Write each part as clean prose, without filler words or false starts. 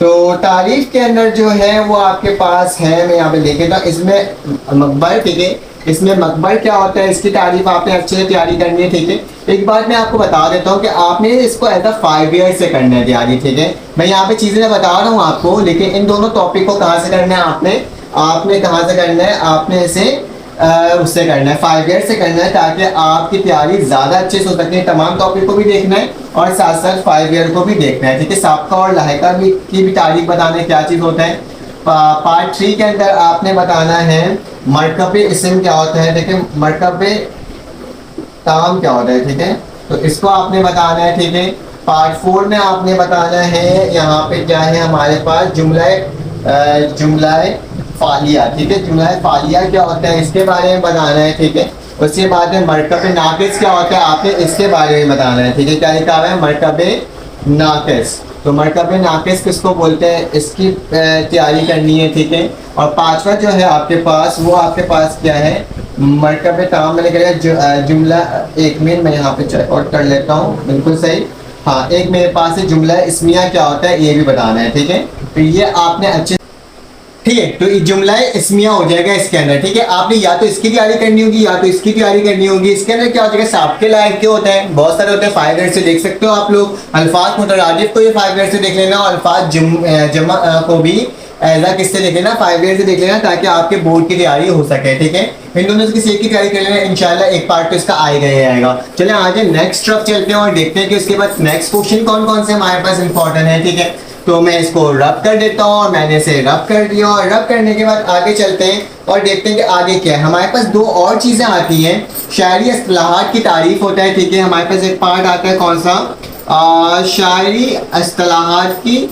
تو تعریف کے اندر جو ہے وہ آپ کے پاس ہے, میں یہاں پہ لکھ دیتا ہوں. اس میں مقبر, ٹھیک ہے, اس میں مقبر کیا ہوتا ہے, اس کی تعریف آپ نے اچھے سے تیاری کرنی ہے, ٹھیک ہے. ایک بات میں آپ کو بتا دیتا ہوں کہ آپ نے اس کو ایز اے 5 ایئر سے کرنا ہے تیاری, ٹھیک ہے. میں یہاں پہ چیزیں بتا رہا ہوں آپ کو, لیکن ان دونوں ٹاپک کو کہاں سے کرنا ہے, آپ نے کہاں سے کرنا ہے, آپ نے اسے اس سے کرنا ہے 5 ایئر سے کرنا ہے, تاکہ آپ کی تیاری زیادہ اچھے سے ہو سکے. تمام ٹاپک کو بھی دیکھنا ہے اور ساتھ ساتھ 5 ایئر کو بھی دیکھنا ہے, ٹھیک ہے. سابقہ اور لاحقہ کی بھی تاریخ بتانا ہے کیا چیز ہوتا ہے. پارٹ 3 کے اندر آپ نے بتانا ہے مرکب اسم کیا ہوتا ہے, دیکھیں مرکب تام کیا ہوتا ہے, ٹھیک ہے. تو اس کو آپ نے بتانا ہے, ٹھیک ہے. پارٹ 4 میں آپ نے بتانا ہے یہاں پہ کیا ہے ہمارے پاس جملہ فعلیہ, ٹھیک ہے. جملہ فعلیہ کیا ہوتا ہے اس کے بارے میں بتانا ہے, ٹھیک ہے. اس کے بعد میں مرکب ناقص کیا ہوتا ہے آپ نے اس کے بارے میں بتانا ہے, ٹھیک ہے. کیا لکھا ہوا ہے مرکب ناقص, تو مرکب ناقص کس کو بولتے ہیں اس کی تیاری کرنی ہے, ٹھیک ہے. اور 5واں جو ہے آپ کے پاس, وہ آپ کے پاس کیا ہے مرکب تام میں لکھ رہا ہے جملہ. ایک منٹ میں یہاں پہ چیک آؤٹ کر لیتا ہوں, بالکل صحیح. ہاں, ایک میرے پاس ہے جملہ اسمیہ کیا ہوتا ہے یہ بھی بتانا ہے, ٹھیک ہے. تو یہ آپ نے اچھے, ٹھیک ہے. تو جملہ اسمیہ ہو جائے گا اس کے اندر, ٹھیک ہے. آپ نے یا تو اس کی تیاری کرنی ہوگی یا تو اس کی تیاری کرنی ہوگی. اس کے اندر کیا ہو جائے گا سابقے لائق کے ہوتے ہیں, بہت سارے ہوتے ہیں, 5 ایئر سے دیکھ سکتے ہو آپ لوگ. الفاظ مترادف کو یہ 5 ایئر سے دیکھ لینا, اور الفاظ جمع کو بھی ایسا کس سے دیکھ لینا 5 ایئر سے دیکھ لینا, تاکہ آپ کے بورڈ کی تیاری ہو سکے, ٹھیک ہے. ان دونوں سے کسی ایک کی تیاری کر لینا, انشاءاللہ ایک پارٹ تو اس کا آئے گا ہی آئے گا. چلیں آگے نیکسٹ طرف چلتے ہیں اور دیکھتے ہیں کہ اس کے بعد نیکسٹ کوشچن کون کون سے ہمارے پاس امپورٹنٹ ہے, ٹھیک ہے. تو میں اس کو رب کر دیتا ہوں, اور میں نے اسے رب کر دیا, اور رب کرنے کے بعد آگے چلتے ہیں اور دیکھتے ہیں کہ آگے کیا ہے. ہمارے پاس 2 اور چیزیں آتی ہیں, شاعری اصطلاحات کی تعریف ہوتا ہے, ٹھیک ہے. ہمارے پاس ایک پارٹ آتا ہے کون سا, شاعری اصطلاحات کی,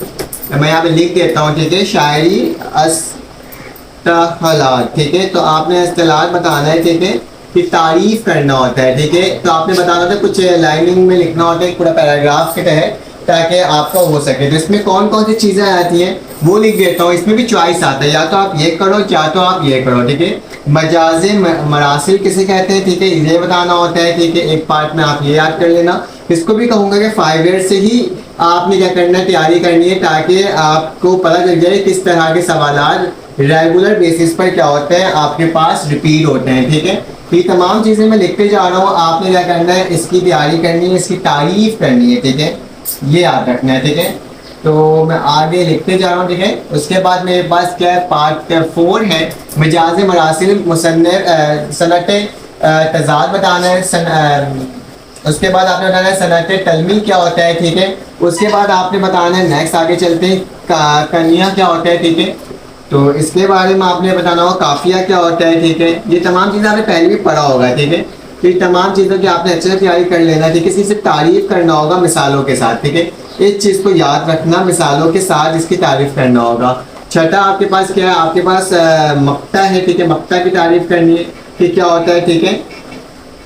میں یہاں پہ لکھ دیتا ہوں, ٹھیک ہے. شاعری اصطلاحات, ٹھیک ہے. تو آپ نے اصطلاحات بتانا ہے, ٹھیک ہے, کہ تعریف کرنا ہوتا ہے, ٹھیک ہے. تو آپ نے بتانا ہوتا ہے کچھ لائننگ میں لکھنا ہوتا ہے پورا پیراگراف کے تحت, تاکہ آپ کا ہو سکے. تو اس میں کون کون سی چیزیں آتی ہیں وہ لکھ دیتا ہوں. اس میں بھی چوائس آتا ہے, یا تو آپ یہ کرو یا تو آپ یہ کرو, ٹھیک ہے. مجاز مراسل کسے کہتے ہیں, ٹھیک ہے, یہ بتانا ہوتا ہے, ٹھیک ہے. ایک پارٹ میں آپ یہ یاد کر لینا. اس کو بھی کہوں گا کہ 5 ایئر سے ہی آپ نے کیا کرنا ہے تیاری کرنی ہے, تاکہ آپ کو پتہ چل جائے کس طرح کے سوالات ریگولر بیسس پر کیا ہوتے ہیں آپ کے پاس ریپیٹ ہوتے ہیں, ٹھیک ہے. تو یہ تمام چیزیں میں لکھتے جا رہا ہوں, آپ نے کیا کرنا ہے اس کی تیاری کرنی ہے, اس کی تعریف کرنی ہے, ٹھیک ہے. یہ یاد رکھنا ہے, ٹھیک ہے. تو میں آگے لکھتے جا رہا ہوں, ٹھیک ہے. اس کے بعد میرے پاس کیا ہے پارٹ 4 ہے مجاز مراسل مصنف صنعت تضاد بتانا ہے. اس کے بعد آپ نے بتانا ہے صنعت تلمیح کیا ہوتا ہے, ٹھیک ہے. اس کے بعد آپ نے بتانا ہے نیکسٹ آگے چلتے ہیں کنیا کیا ہوتا ہے, ٹھیک ہے. تو اس کے بارے میں آپ نے بتانا ہوگا قافیہ کیا ہوتا ہے, ٹھیک ہے. یہ تمام چیزیں آپ نے پہلے بھی پڑھا ہوگا, ٹھیک ہے. تو یہ تمام چیزوں کی آپ نے اچھے سے تیاری کر لینا, ٹھیک ہے. اس کی صرف تعریف کرنا ہوگا مثالوں کے ساتھ, ٹھیک ہے. اس چیز کو یاد رکھنا, مثالوں کے ساتھ اس کی تعریف کرنا ہوگا. چھٹا آپ کے پاس کیا ہے, آپ کے پاس مقطع ہے, ٹھیک ہے. مقطع کی تعریف کرنی ہے کہ کیا ہوتا ہے, ٹھیک ہے.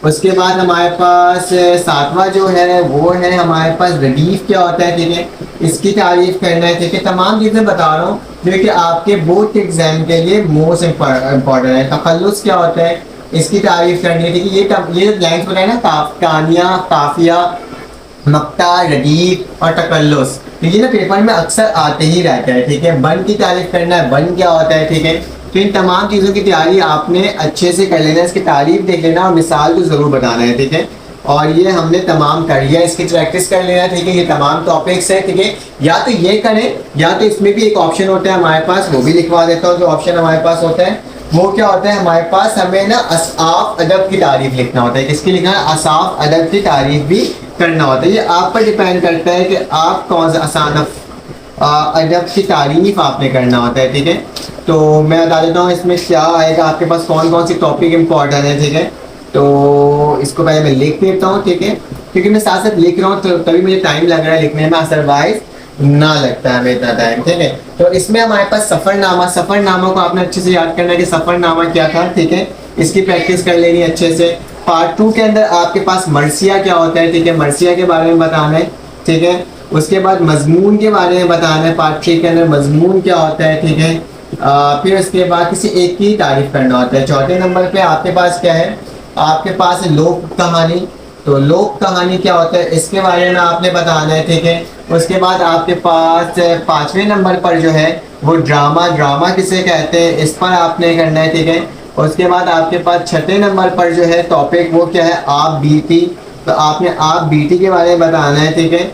اس کے بعد ہمارے پاس 7واں جو ہے وہ ہے ہمارے پاس ردیف کیا ہوتا ہے, ٹھیک ہے. اس کی تعریف کرنا ہے, ٹھیک ہے. تمام چیزیں بتا رہا ہوں جو کہ آپ کے بورڈ کے ایگزام کے لیے موسٹ امپورٹنٹ ہے. تخلص کیا ہوتا ہے اس کی تعریف کرنی ہے, ٹھیک ہے. یہ لائنس بتائیں نا, کانیہ, قافیہ, مقطع, ردیف اور تخلص, یہ نا پیپر میں اکثر آتے ہی رہتا ہے, ٹھیک ہے. بن کی تعریف کرنا ہے, بن کیا ہوتا ہے, ٹھیک ہے. تو ان تمام چیزوں کی تیاری آپ نے اچھے سے کر لینا, اس کی تعریف دیکھ لینا اور مثال کو ضرور بتانا ہے, ٹھیک ہے. اور یہ ہم نے تمام کر لیا, اس کی پریکٹس کر لینا, ٹھیک ہے. یہ تمام ٹاپکس ہیں, ٹھیک ہے. یا تو یہ کریں یا تو اس میں بھی ایک آپشن ہوتا ہے ہمارے پاس, وہ بھی لکھوا دیتا ہوں. جو آپشن ہمارے پاس ہوتا ہے وہ کیا ہوتا ہے, ہمارے پاس ہمیں نا اصحاف ادب کی تعریف لکھنا ہوتا ہے. کس کی لکھنا ہے, اصحاف ادب کی تعریف بھی کرنا ہوتا ہے. یہ آپ پر ڈیپینڈ کرتا ہے کہ آپ کون سا اصانف ادب کی تعریف آپ نے کرنا ہوتا ہے, ٹھیک ہے. تو میں بتا دیتا ہوں اس میں کیا آئے گا, آپ کے پاس کون کون سی ٹاپک امپورٹنٹ ہے, ٹھیک ہے. تو اس کو پہلے میں لکھ دیتا ہوں, ٹھیک ہے, کیونکہ میں ساتھ ساتھ لکھ رہا ہوں تبھی مجھے ٹائم لگ رہا ہے لکھنے میں, ادروائز نہ لگتا ہے ہمیں اتنا ٹائم, ٹھیک ہے. تو اس میں ہمارے پاس سفر نامہ کو آپ نے اچھے سے یاد کرنا ہے کہ سفر نامہ کیا تھا, ٹھیک ہے. اس کی پریکٹس کر لینی اچھے سے. پارٹ 2 کے اندر آپ کے پاس مرثیہ کیا ہوتا ہے, ٹھیک ہے. مرثیہ کے بارے میں بتانا ہے, ٹھیک ہے. اس کے بعد مضمون کے بارے میں بتانا ہے. پارٹ 3 کے اندر مضمون کیا ہوتا ہے, ٹھیک ہے. پھر اس کے بعد کسی ایک کی تعریف کرنا ہوتا ہے. چوتھے نمبر پہ آپ کے پاس کیا ہے, آپ کے پاس لوک کہانی. تو لوک کہانی کیا ہوتا ہے اس کے بارے میں آپ نے بتانا ہے, ٹھیک ہے. اس کے بعد آپ کے پاس 5ویں نمبر پر جو ہے وہ ڈرامہ کسے کہتے ہیں اس پر آپ نے کرنا ہے. ٹھیک ہے. اس کے بعد آپ کے پاس 6 نمبر پر جو ہے ٹاپک وہ کیا ہے, آپ بیٹی. تو آپ نے آپ بیٹی کے بارے میں بتانا ہے. ٹھیک ہے.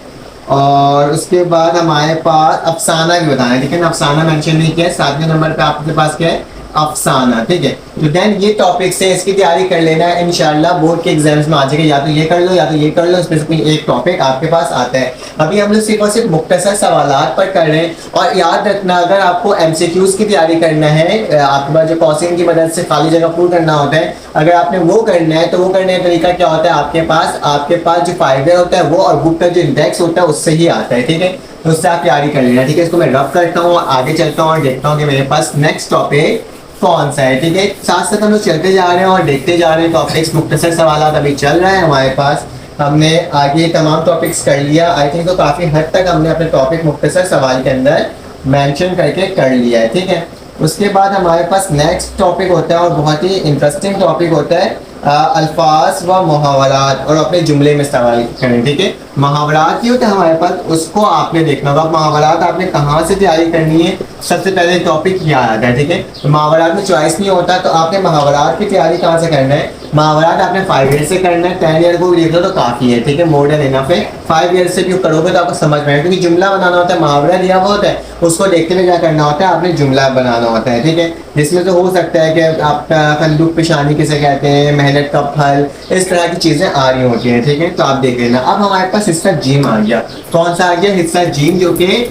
اور اس کے بعد ہمارے پاس افسانہ بھی بتانا ہے. ٹھیک ہے. افسانہ مینشن نہیں کیا ہے. 7ویں نمبر پہ آپ کے پاس کیا ہے, افسانہ. ٹھیک ہے. تو دین یہ ٹاپک سے اس کی تیاری کر لینا ہے, انشاءاللہ بورڈ کے ایگزامس میں آ جائے گا. یا تو یہ کر لو یا تو یہ کر لو, اس میں سے کوئی ایک ٹاپک آپ کے پاس آتا ہے. ابھی ہم لوگ صرف اور صرف مختصر سوالات پر کر رہے ہیں. اور یاد رکھنا, اگر آپ کو ایم سی کیوز کی تیاری کرنا ہے, آپ کے پاس جو کوسچن کی مدد سے خالی جگہ پور کرنا ہوتا ہے, اگر آپ نے وہ کرنا ہے تو وہ کرنے کا طریقہ کیا ہوتا ہے, آپ کے پاس جو فائدہ ہوتا ہے وہ اور بک کا جو انڈیکس ہوتا ہے اس سے ہی آتا ہے. ٹھیک ہے. تو اس سے آپ تیاری کر لینا. ٹھیک ہے. اس کو میں رب کرتا ہوں, آگے چلتا ہوں اور دیکھتا ہوں کہ میرے پاس نیکسٹ ٹاپک کون سا ہے. ٹھیک ہے. ساتھ ساتھ ہم لوگ چلتے جا رہے ہیں اور دیکھتے جا رہے ہیں ٹاپکس. مختصر سوالات ابھی چل رہا ہے ہمارے پاس. ہم نے آگے تمام ٹاپکس کر لیا. آئی تھنک تو کافی حد تک ہم نے اپنے ٹاپک مختصر سوال کے اندر مینشن کر کے کر لیا ہے. ٹھیک ہے. اس کے بعد ہمارے پاس نیکسٹ ٹاپک ہوتا ہے اور بہت ہی انٹرسٹنگ ٹاپک ہوتا ہے, الفاظ و محاورات, اور اپنے جملے میں استعمال کریں. ٹھیک ہے. محاورات کی ہوتا ہے ہمارے پاس, اس کو آپ نے دیکھنا ہوگا. محاورات آپ نے کہاں سے تیاری کرنی ہے, سب سے پہلے ٹاپک یہ آتا ہے. ٹھیک ہے. تو محاورات میں چوائس نہیں ہوتا, تو آپ نے محاورات کی تیاری کہاں سے کرنا ہے, محاورات آپ نے 5 ایئر سے کرنا ہے. 10 ایئر کو بھی دیکھ لو تو کافی ہے. ٹھیک ہے. مور دین انف ہے. 5 ایئر سے بھی کرو گے تو آپ کو سمجھ میں آئے, کیونکہ جملہ بنانا ہوتا ہے, محاورہ دیا ہوا ہوتا ہے, اس کو دیکھتے ہوئے کیا کرنا ہوتا ہے, آپ نے جملہ بنانا ہوتا ہے. ٹھیک ہے. جس میں تو ہو سکتا ہے کہ آپ کا کندوق پیشانی کسے کہتے ہیں, محنت کا پھل, اس طرح کی چیزیں آ رہی ہوتی ہیں. ٹھیک ہے. تو آپ دیکھ لینا. اب ہمارے پاس حصہ جیم آ گیا. کون سا آ گیا, حصہ جیم, جو کہ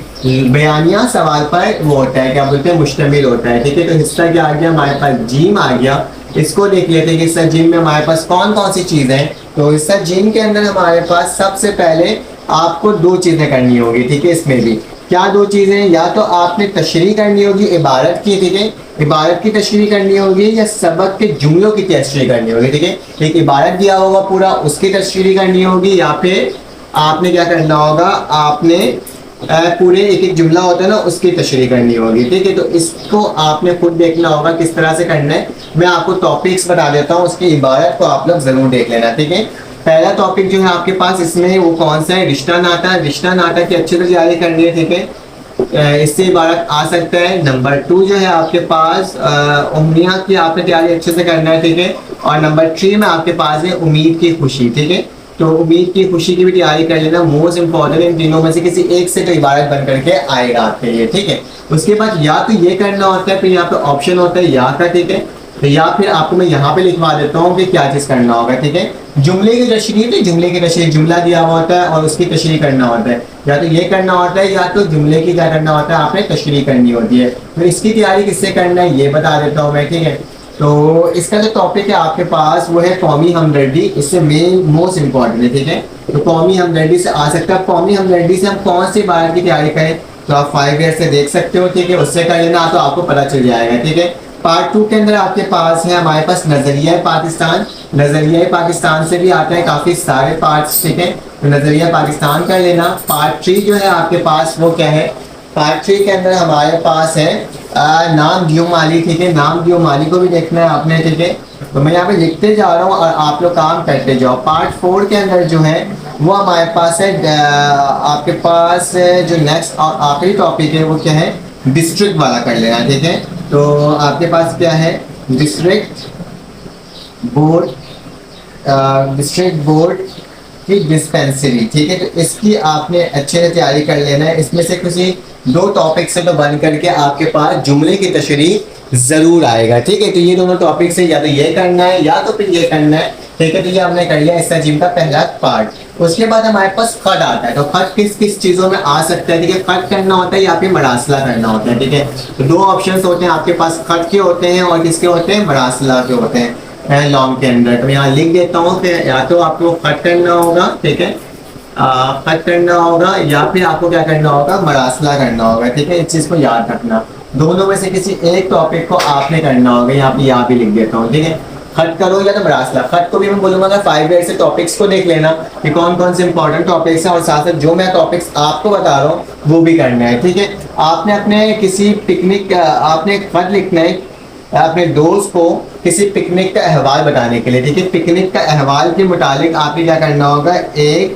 بیانیہ سوال پر وہ ہوتا ہے, کیا بولتے ہیں, مشتمل ہوتا ہے. ٹھیک ہے. تو حصہ کیا آ گیا ہمارے پاس, جیم آ گیا. اس کو دیکھ لیتے ہیں کہ حصہ جیم میں ہمارے پاس کون کون سی چیزیں ہیں. تو حصہ جیم کے اندر ہمارے پاس سب سے پہلے آپ کو 2 چیزیں کرنی ہوگی. ٹھیک ہے. اس میں بھی کیا 2 چیزیں, یا تو آپ نے تشریح کرنی ہوگی عبارت کی. ٹھیک ہے. عبارت کی تشریح کرنی ہوگی, یا سبق کے جملوں کی تشریح کرنی ہوگی. ٹھیک ہے. ایک عبارت دیا ہوگا پورا, اس کی تشریح کرنی ہوگی, یا پھر آپ نے کیا کرنا ہوگا, آپ نے پورے ایک جملہ ہوتا ہے نا, اس کی تشریح کرنی ہوگی. ٹھیک ہے. تو اس کو آپ نے خود دیکھنا ہوگا کس طرح سے کرنا ہے. میں آپ کو ٹاپکس بتا دیتا ہوں, اس کی عبارت کو آپ لوگ ضرور دیکھ لینا. ٹھیک ہے. پہلا ٹاپک جو ہے آپ کے پاس اس میں وہ کون سا ہے, رشتہ ناتا. رشتہ ناتا کی اچھے سے تیاری کرنی ہے. ٹھیک ہے. اس سے عبارت آ سکتا ہے. نمبر 2 جو ہے آپ کے پاس امنیہ کی آپ نے تیاری اچھے سے کرنا ہے. ٹھیک ہے. اور نمبر 3 میں آپ کے پاس ہے امید کی خوشی. ٹھیک ہے. تو امید کی خوشی کی بھی تیاری کر لینا. موسٹ امپورٹنٹ, ان تینوں میں سے کسی ایک سے تو عبارت بن کر کے آئے گا آپ کے لیے. ٹھیک ہے. اس کے بعد یا تو یہ کرنا ہوتا ہے, پھر یہاں پہ آپشن ہوتا ہے یا کا. ٹھیک ہے. تو یا پھر آپ کو میں یہاں پہ لکھوا دیتا ہوں کہ کیا چیز کرنا ہوگا. ٹھیک ہے. جملے کی تشریح, تو جملے کی تشریح, جملہ دیا ہوا ہوتا ہے اور اس کی تشریح کرنا ہوتا ہے. یا تو یہ کرنا ہوتا ہے, یا تو جملے کی کیا کرنا ہوتا ہے, آپ نے تشریح کرنی ہوتی ہے. تو اس کی تیاری کس سے کرنا ہے یہ بتا دیتا ہوں میں. ٹھیک ہے. تو اس کا جو ٹاپک ہے آپ کے پاس وہ ہے قومی ہمدردی. اس سے مین موسٹ امپورٹنٹ ہے. ٹھیک ہے. تو قومی ہمدردی سے آ سکتا ہے. قومی ہمدردی سے ہم کون سی عبارت کی تیاری کریں, تو آپ 5 ایئر سے دیکھ سکتے ہو. ٹھیک ہے. اس سے کر لینا تو آپ کو پتہ چل جائے گا. ٹھیک ہے. پارٹ 2 کے اندر آپ کے پاس ہے ہمارے پاس نظریہ پاکستان. نظریہ پاکستان سے بھی آتے ہیں کافی سارے پارٹس. ٹھیک ہے. تو نظریہ پاکستان کر لینا. پارٹ 3 جو ہے آپ کے پاس وہ کیا ہے, پارٹ 3 کے اندر ہمارے پاس ہے نام دیو مالی. ٹھیک ہے. نام دیو مالی کو بھی دیکھنا ہے آپ نے. ٹھیک ہے. تو میں یہاں پہ لکھتے جا رہا ہوں اور آپ لوگ کام کرتے جاؤ. پارٹ 4 کے اندر جو ہے وہ ہمارے پاس ہے آپ کے پاس جو نیکسٹ اور آخری ٹاپک ہے وہ کیا ہے, ڈسٹرکٹ والا کر لینا. ٹھیک ہے. تو آپ کے پاس کیا ہے, ڈسٹرکٹ بورڈ, ڈسٹرکٹ بورڈ کی ڈسپینسری. ٹھیک ہے. تو اس کی آپ نے اچھے سے تیاری کر لینا ہے. اس میں سے کسی 2 ٹاپک سے تو بن کر کے آپ کے پاس جملے کی تشریح ضرور آئے گا. ٹھیک ہے. تو یہ دونوں ٹاپک سے یا تو یہ کرنا ہے یا تو پھر یہ کرنا ہے. ٹھیک ہے. تو یہ ہم نے کر لیا اس جم کا پہلا پارٹ. اس کے بعد ہمارے پاس خط آتا ہے. تو خط کس کس چیزوں میں آ سکتا ہے. ٹھیک ہے. خط کرنا ہوتا ہے یا پھر مراسلہ کرنا ہوتا ہے. ٹھیک ہے. تو 2 آپشنس ہوتے ہیں آپ کے پاس, خط کے ہوتے ہیں اور کس کے ہوتے ہیں, مراسلہ کے ہوتے ہیں لانگ کے اندر. تو یہاں لکھ دیتا ہوں کہ یا تو آپ کو خط کرنا ہوگا. ٹھیک ہے. خط کرنا ہوگا یا پھر آپ کو کیا کرنا ہوگا, مراسلہ کرنا ہوگا. ٹھیک ہے. اس چیز کو یاد رکھنا, دونوں میں سے کسی ایک ٹاپک کو آپ نے کرنا ہوگا. یہاں پہ بھی لکھ دیتا ہوں. ٹھیک ہے. خط کرو یا تو مراسلہ. خط کو بھی میں بولوں گا 5 ایئر سے ٹاپکس کو دیکھ لینا کہ کون کون سے امپورٹنٹ ٹاپکس ہیں, اور ساتھ ساتھ جو میں ٹاپکس آپ کو بتا رہا ہوں وہ بھی کرنا ہے. ٹھیک ہے. آپ نے اپنے کسی پکنک, آپ نے ایک خط لکھنا ہے اپنے دوست کو کسی پکنک کا احوال بتانے کے لیے. ٹھیک ہے. پکنک کا احوال کے متعلق آپ نے کیا کرنا ہوگا, ایک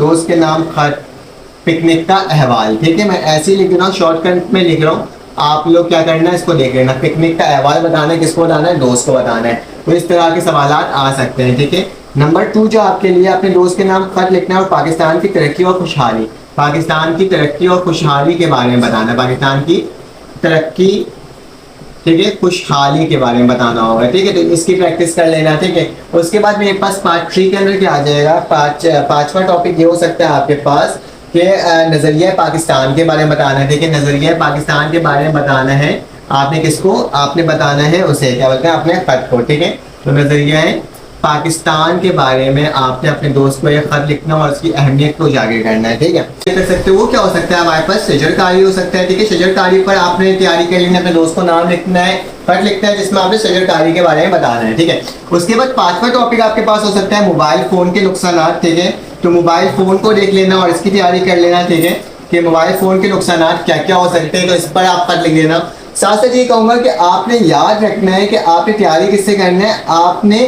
دوست کے نام خط, پکنک کا احوال. ٹھیک ہے, میں ایسے ہی لکھ رہا ہوں, شارٹ کٹ میں لکھ رہا ہوں, آپ لوگ کیا کرنا ہے اس کو دیکھ لینا. پکنک کا احوال بتانا ہے, کس کو بتانا ہے, دوست کو بتانا ہے. تو اس طرح کے سوالات آ سکتے ہیں. ٹھیک ہے. نمبر 2 جو آپ کے لیے اپنے دوست کے نام خط لکھنا ہے اور پاکستان کی ترقی اور خوشحالی, پاکستان کی ترقی اور خوشحالی کے بارے میں بتانا ہے. پاکستان کی ترقی, ٹھیک ہے, خوشحالی کے بارے میں بتانا ہوگا. ٹھیک ہے, تو اس کی پریکٹس کر لینا. ٹھیک ہے. اس کے بعد میرے پاس پارٹ 3 کے اندر کیا آ جائے گا, پانچواں ٹاپک یہ ہو سکتا ہے آپ کے پاس کہ نظریہ پاکستان کے بارے میں بتانا ہے. ٹھیک ہے, نظریہ پاکستان کے بارے میں بتانا ہے. آپ نے کس کو, آپ نے بتانا ہے اسے, کیا بولتے ہیں, اپنے خط کو. ٹھیک ہے, تو نظریہ پاکستان کے بارے میں آپ نے اپنے دوست کو یہ خط لکھنا اور اس کی اہمیت کو اجاگر کرنا ہے. ٹھیک ہے, کر سکتے وہ کیا ہو سکتا ہے ہمارے پاس, شجرکاری ہو سکتا ہے. ٹھیک ہے, شجرکاری پر آپ نے تیاری کر لینی, اپنے دوست کو نام لکھنا ہے, خط لکھنا ہے جس میں آپ نے شجرکاری کے بارے میں بتانا ہے. ٹھیک ہے, اس کے بعد 5واں ٹاپک آپ کے پاس ہو سکتا ہے موبائل فون کے نقصانات. ٹھیک ہے, تو موبائل فون کو دیکھ لینا اور اس کی تیاری کر لینا. ٹھیک ہے, کہ موبائل فون کے نقصانات کیا کیا ہو سکتے ہیں, تو اس پر آپ خط لکھ لینا. ساتھ ساتھ یہ کہوں گا کہ آپ نے یاد رکھنا ہے کہ آپ نے تیاری کس سے کرنا ہے, آپ نے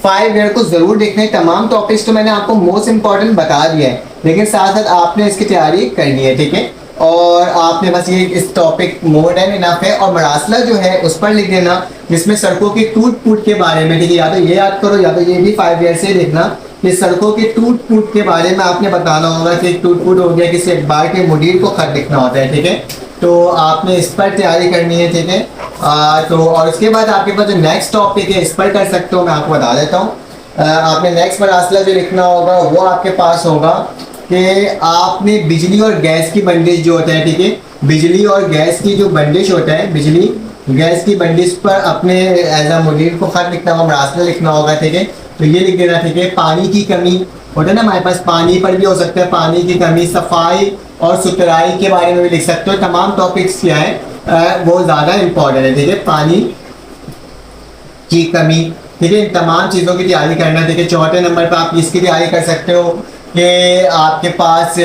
5 ایئر کو ضرور دیکھنا ہے. تمام ٹاپکس تو میں نے آپ کو موسٹ امپورٹنٹ بتا دیا ہے, لیکن ساتھ ساتھ آپ نے اس کی تیاری کرنی ہے. ٹھیک ہے, اور آپ نے بس یہ اس ٹاپک مور دین انف ہے, اور مراسلہ جو ہے اس پر لکھ دینا جس میں سڑکوں کی ٹوٹ پھوٹ کے بارے میں. ٹھیک ہے, یا تو یہ یاد کرو یا تو یہ بھی 5 ایئر سے لکھنا کہ سڑکوں کی ٹوٹ پھوٹ کے بارے میں آپ نے بتانا ہوگا کہ ٹوٹ پھوٹ ہو گیا, کسی اخبار کے مدیر کو خط لکھنا ہوتا ہے. ٹھیک ہے, تو آپ نے اس پر تیاری کرنی ہے. ٹھیک ہے, تو اور اس کے بعد آپ کے پاس جو نیکسٹ ٹاپک ہے اس پر کر سکتے ہو, میں آپ کو بتا دیتا ہوں. آپ نے نیکسٹ مراسلہ جو لکھنا ہوگا وہ آپ کے پاس ہوگا کہ آپ نے بجلی اور گیس کی بندش جو ہوتا ہے. ٹھیک ہے, بجلی اور گیس کی جو بندش ہوتا ہے, بجلی گیس کی بندش پر اپنے ایز اے مدیر کو خط لکھنا ہوگا, مراسلہ لکھنا ہوگا. ٹھیک ہے, تو یہ لکھ دینا. ٹھیک ہے, پانی کی کمی ہوتا ہے نا ہمارے پاس, پانی پر بھی ہو سکتا ہے, پانی کی کمی, صفائی اور ستھرائی کے بارے میں بھی لکھ سکتے ہو. تمام ٹاپکس کیا ہے وہ زیادہ امپورٹنٹ ہے. ٹھیک ہے, پانی کی کمی. ٹھیک ہے, ان تمام چیزوں کی تیاری کرنا. ٹھیک ہے, 4تھے نمبر پہ آپ اس کی تیاری کر سکتے ہو کہ آپ کے پاس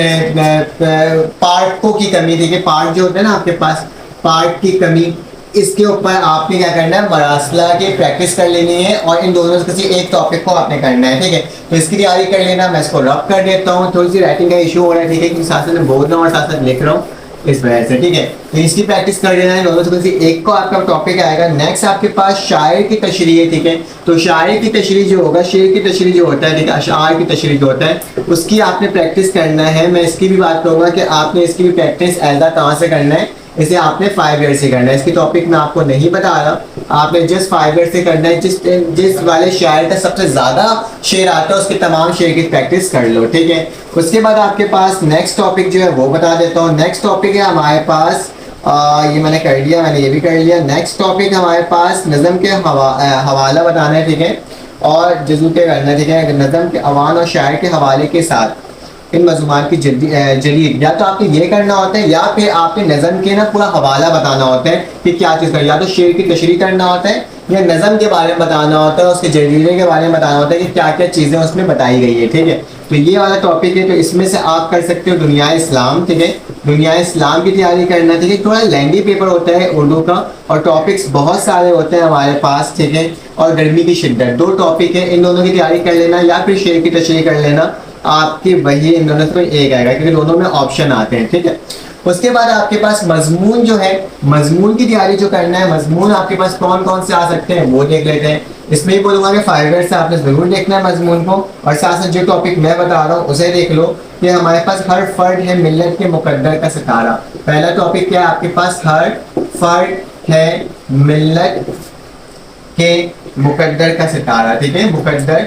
پارکوں کی کمی. ٹھیک ہے, پارک جو ہوتا ہے نا آپ کے پاس, پارک کی کمی, اس کے اوپر آپ نے کیا کرنا ہے, مراسلہ کی پریکٹس کر لینی ہے اور ان دونوں سے کسی ایک ٹاپک کو آپ نے کرنا ہے. ٹھیک ہے, تو اس کی تیاری کر لینا. میں اس کو رب کر دیتا ہوں, تھوڑی سی رائٹنگ کا ایشو ہو رہا ہے. ٹھیک ہے, کیونکہ ساتھ ساتھ میں بول رہا ہوں اور ساتھ ساتھ لکھ رہا ہوں اس وجہ سے. ٹھیک ہے, تو اس کی پریکٹس کر لینا ہے. دونوں سے کسی ایک کو آپ کا ٹاپک آئے گا. نیکسٹ آپ کے پاس شاعر کی تشریح ہے. ٹھیک ہے, تو شاعر کی تشریح جو ہوگا, شعر کی تشریح جو ہوتا ہے, ٹھیک ہے, اشعار کی تشریح جو ہوتا ہے, اس کی آپ نے پریکٹس کرنا ہے. میں اس کی بھی بات کروں گا کہ آپ نے اس کی بھی پریکٹس ایسا کہاں سے کرنا ہے, اسے آپ نے 5 ایئر سے کرنا ہے. اس کی ٹاپک میں آپ کو نہیں بتا رہا, آپ نے جسٹ 5 ایئر سے کرنا ہے. جس والے شاعر کا سب سے زیادہ شعر آتا ہے اس کے تمام شعر کی پریکٹس کر لو. ٹھیک ہے, اس کے بعد آپ کے پاس نیکسٹ ٹاپک جو ہے وہ بتا دیتا ہوں. نیکسٹ ٹاپک ہے ہمارے پاس, یہ میں نے کر لیا, میں نے یہ بھی کر لیا. نیکسٹ ٹاپک ہمارے پاس نظم کے حوالہ بتانا ہے. ٹھیک ہے, اور جزو کے کرنا ہے. ٹھیک ہے, نظم کے عوان اور شاعر کے حوالے کے ساتھ ان مضمون کی جدید, یا تو آپ نے یہ کرنا ہوتا ہے یا پھر آپ نے نظم کے نا پورا حوالہ بتانا ہوتا ہے کہ کیا چیز کرنا, یا تو شعر کی تشریح کرنا ہوتا ہے یا نظم کے بارے میں بتانا ہوتا ہے, اس کے جریدے کے بارے میں بتانا ہوتا ہے کہ کیا کیا چیزیں اس میں بتائی گئی ہے. ٹھیک ہے, تو یہ والا ٹاپک ہے. تو اس میں سے آپ کر سکتے ہو دنیا اسلام. ٹھیک ہے, دنیا اسلام کی تیاری کرنا. ٹھیک ہے, تھوڑا لینگی پیپر ہوتا ہے اردو کا اور ٹاپکس بہت سارے ہوتے ہیں ہمارے پاس. ٹھیک ہے, اور گرمی کی شدت, 2 ٹاپک ہے, ان دونوں کی تیاری کر لینا یا پھر شعر کی تشریح کر لینا. آپ کی وہی ان دونوں سے کوئی ایک آئے گا کیونکہ دونوں میں آپشن آتے ہیں. ٹھیک ہے, اس کے بعد آپ کے پاس مضمون جو ہے, مضمون کی تیاری جو کرنا ہے, مضمون آپ کے پاس کون کون سے آ سکتے ہیں وہ دیکھ لیتے ہیں. اس میں ہی بولوں گا کہ 5 ایئر سے آپ نے ضرور دیکھنا ہے مضمون کو, اور ساتھ ساتھ جو ٹاپک میں بتا رہا ہوں اسے دیکھ لو کہ ہمارے پاس ہر فرد ہے ملت کے مقدر کا ستارہ. پہلا ٹاپک کیا ہے آپ کے پاس, ہر فرد ہے ملت کے مقدر کا ستارہ. ٹھیک ہے, مقدر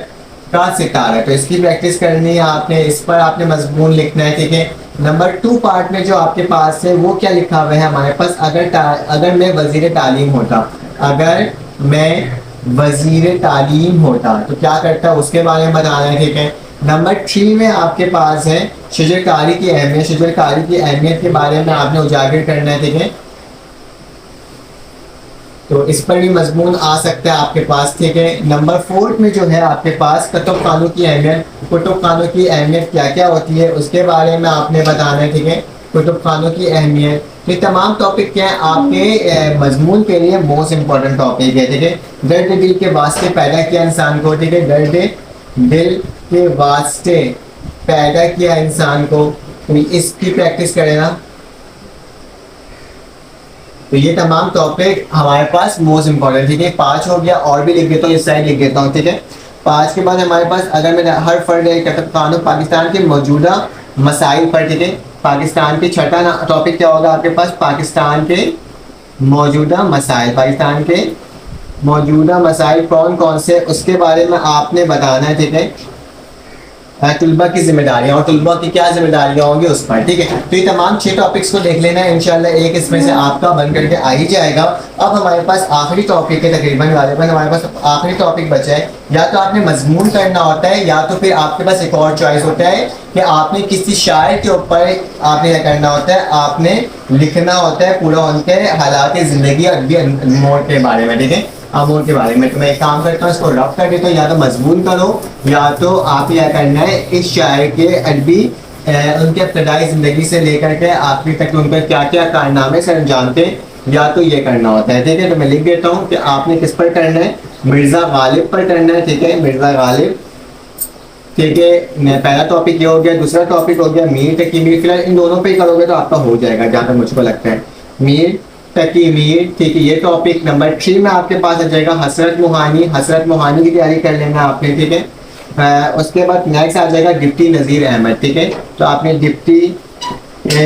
کا ستارہ. تو اس کی پریکٹس کرنی ہے آپ نے, اس پر آپ نے مضمون لکھنا ہے. ٹھیک ہے, نمبر 2 پارٹ میں جو آپ کے پاس ہے وہ کیا لکھا ہوا ہے ہمارے پاس, اگر میں وزیر تعلیم ہوتا, اگر میں وزیر تعلیم ہوتا تو کیا کرتا, اس کے بارے میں بتانا ہے. ٹھیک ہے, نمبر 3 میں آپ کے پاس ہے شجرکاری کی اہمیت, شجرکاری کی اہمیت کے بارے میں آپ نے اجاگر کرنا ہے. ٹھیک ہے, تو اس پر بھی مضمون آ سکتا ہے آپ کے پاس. ٹھیک ہے, نمبر 4 میں جو ہے آپ کے پاس کتب خانوں کی اہمیت, کتب خانوں کی اہمیت کیا کیا ہوتی ہے اس کے بارے میں آپ نے بتانا ہے. ٹھیک ہے, کتب خانوں کی اہمیت, یہ تمام ٹاپک کیا ہیں آپ کے مضمون کے لیے موسٹ امپورٹنٹ ٹاپک ہے. ٹھیک ہے, درد دل کے واسطے پیدا کیا انسان کو. ٹھیک ہے, درد دل کے واسطے پیدا کیا انسان کو, اس کی پریکٹس کرے نا. تو یہ تمام ٹاپک ہمارے پاس موسٹ امپورٹنٹ, ٹھیک ہے. 5 ہو گیا, اور بھی لکھ دیتا ہوں, اس سائڈ لکھ دیتا ہوں, ٹھیک ہے. 5 کے بعد ہمارے پاس, اگر میں ہر فرد قانون پاکستان کے موجودہ مسائل پر, ٹھیک ہے. پاکستان کے چھٹا ٹاپک کیا ہوگا آپ کے پاس, پاکستان کے موجودہ مسائل. پاکستان کے موجودہ مسائل کون کون سے, اس کے بارے میں آپ نے بتانا ہے, ٹھیک ہے. طلبہ کی ذمہ داریاں, اور طلبہ کی کیا ذمہ داریاں ہوں گی اس پر, ٹھیک ہے. تو یہ تمام 6 ٹاپکس کو دیکھ لینا ہے, انشاءاللہ ایک اس میں سے آپ کا بن کر کے آ ہی جائے گا. اب ہمارے پاس آخری ٹاپک ہے, تقریباً غالباً ہمارے پاس آخری ٹاپک بچا ہے. یا تو آپ نے مضمون کرنا ہوتا ہے, یا تو پھر آپ کے پاس ایک اور چوائس ہوتا ہے کہ آپ نے کسی شاعر کے اوپر آپ نے کیا کرنا ہوتا ہے, آپ نے لکھنا ہوتا ہے پورا ان کے حالات زندگی ادبی امور کے بارے میں, ٹھیک ہے, امور کے بارے میں. تو میں ایک کام کرتا ہوں, اس کو رب کر دیتا ہوں, یا تو مضمون کرو, یا تو آپ کیا کرنا ہے اس شاعر کے ادبی ان کے ابتدائی زندگی سے لے کر کے آخری تک ان کا کیا کیا کارنامے سر انجام تھے, یا تو یہ کرنا ہوتا ہے, ٹھیک ہے. تو میں لکھ دیتا ہوں کہ آپ نے کس پر کرنا ہے, مرزا غالب پر کرنا ہے, ٹھیک ہے, مرزا غالب, ٹھیک ہے. پہلا ٹاپک یہ ہو گیا. دوسرا ٹاپک ہو گیا میر تقی میر. فی الحال ان دونوں پہ ہی کرو گے تو آپ کا ہو جائے گا جہاں تک مجھ کو لگتا ہے, میر تقی میر, ٹھیک ہے. یہ ٹاپک نمبر 3 میں آپ کے پاس آ جائے گا. حسرت موہانی, حسرت موہانی کی تیاری کر لینا آپ نے, ٹھیک ہے. اس کے بعد نیکسٹ آ جائے گا ڈپٹی نذیر احمد, ٹھیک ہے. تو آپ نے ڈپٹی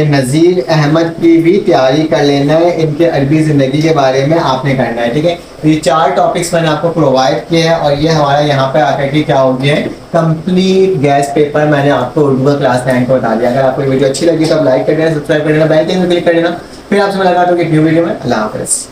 نذیر احمد کی بھی تیاری کر لینا ہے, ان کے عربی زندگی کے بارے میں آپ نے کرنا ہے, ٹھیک ہے. یہ 4 ٹاپکس میں نے آپ کو پرووائڈ کیے ہیں, اور یہ ہمارا یہاں پہ آ کر کے کیا ہو گیا ہے, کمپلیٹ گیس پیپر میں نے آپ کو اردو کا کلاس 9 کو بتا دیا. اگر آپ کو یہ ویڈیو اچھی لگی تو آپ لائک کر دینا, سبسکرائب کر دینا, بیل کے آئکن کلک کر دینا. پھر آپ سے ملاقات ہوگی ایک نیو ویڈیو میں. اللہ حافظ.